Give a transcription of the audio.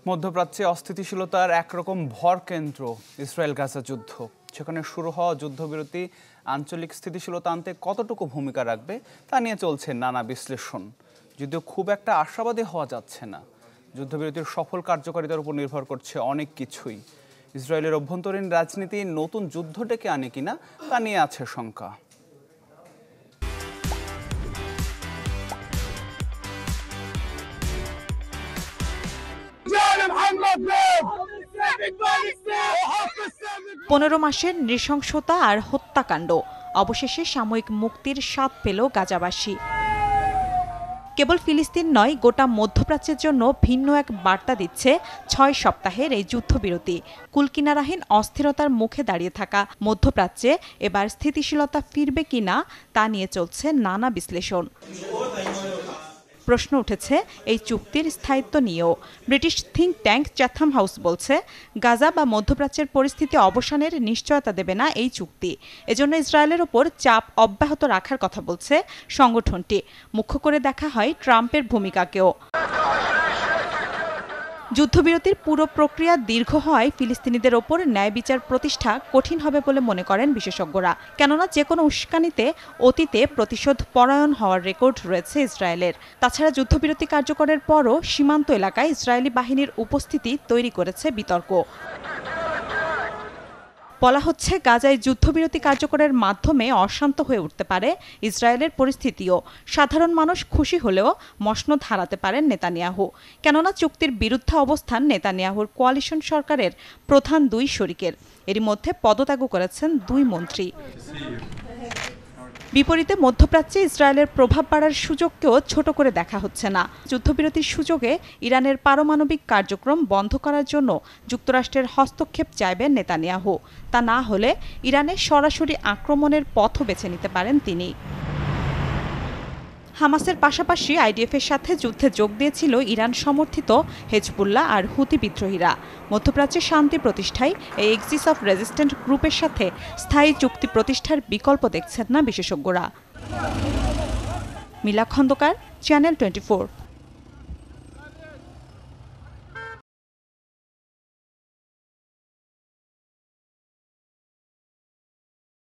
মধ্যপ্রাচ্যে অস্থিতিশীলতার একরকম ভরকেন্দ্র ইসরায়েল গাজা যুদ্ধ। সেখানে শুরু হওয়া যুদ্ধবিরতি আঞ্চলিক স্থিতিশীলতা আনতে কতটুকু ভূমিকা রাখবে তা নিয়ে চলছে নানা বিশ্লেষণ। যদিও খুব একটা আশাবাদী হওয়া যাচ্ছে না। যুদ্ধবিরতির সফল কার্যকারিতার উপর নির্ভর করছে অনেক কিছুই। ইসরায়েলের অভ্যন্তরীণ রাজনীতি নতুন যুদ্ধ ডেকে আনে কিনা তা নিয়ে আছে শঙ্কা। পনেরো মাসের নৃশংসতা আর হত্যাকাণ্ড, অবশেষে সাময়িক মুক্তির স্বাদ পেল গাজাবাসী। কেবল ফিলিস্তিন নয়, গোটা মধ্যপ্রাচ্যের জন্য ভিন্ন এক বার্তা দিচ্ছে ৬ সপ্তাহের এই যুদ্ধবিরতি। কুলকিনারাহীন অস্থিরতার মুখে দাঁড়িয়ে থাকা মধ্যপ্রাচ্যে এবার স্থিতিশীলতা ফিরবে কিনা তা নিয়ে চলছে নানা বিশ্লেষণ। প্রশ্ন উঠেছে এই চুক্তির স্থায়িত্ব নিয়েও। British think tank Chatham house বলছে, গাজা বা মধ্যপ্রাচ্যের পরিস্থিতি অবসানের নিশ্চয়তা দেবে না এই চুক্তি। এজন্য ইসরায়েলের ওপর চাপ অব্যাহত রাখার কথা বলছে সংগঠনটি। মুখ্য করে দেখা হয় ট্রাম্পের ভূমিকাকেও। যুদ্ধবিরতির পুরো প্রক্রিয়া দীর্ঘ হওয়ায় ফিলিস্তিনিদের ওপর ন্যায় বিচার প্রতিষ্ঠা কঠিন হবে বলে মনে করেন বিশেষজ্ঞরা। কেননা যে কোনো উস্কানিতে অতীতে প্রতিশোধ পরায়ণ হওয়ার রেকর্ড রয়েছে ইসরায়েলের। তাছাড়া যুদ্ধবিরতি কার্যকরের পরও সীমান্ত এলাকায় ইসরায়েলি বাহিনীর উপস্থিতি তৈরি করেছে বিতর্ক। বলা হচ্ছে, গাজায় যুদ্ধবিরতি কার্যকরের মাধ্যমে অশান্ত হয়ে উঠতে পারে ইসরায়েলের পরিস্থিতিও। সাধারণ মানুষ খুশি হলেও মসনদ হারাতে পারেন নেতানিয়াহু। কেননা চুক্তির বিরুদ্ধে অবস্থান নেতানিয়াহুর কোয়ালিশন সরকারের প্রধান দুই শরিকের। এরই মধ্যে পদত্যাগও করেছেন দুই মন্ত্রী। বিপরীতে মধ্যপ্রাচ্যে ইসরায়েলের প্রভাব বাড়ার সুযোগকেও ছোট করে দেখা হচ্ছে না। যুদ্ধবিরতির সুযোগে ইরানের পারমাণবিক কার্যক্রম বন্ধ করার জন্য যুক্তরাষ্ট্রের হস্তক্ষেপ চাইবেন নেতানিয়াহু। তা না হলে ইরানের সরাসরি আক্রমণের পথও বেছে নিতে পারেন তিনি। হামাসের পাশাপাশি আইডিএফের সাথে যুদ্ধে যোগ দিয়েছিল ইরান সমর্থিত হেজবুল্লাহ আর হুতি বিদ্রোহীরা। মধ্যপ্রাচ্যে শান্তি প্রতিষ্ঠায় এই এক্সিস অফ রেজিস্ট্যান্ট গ্রুপের সাথে স্থায়ী চুক্তি প্রতিষ্ঠার বিকল্প দেখছেন না বিশেষজ্ঞরা। মিলা খন্দকার, চ্যানেল 24।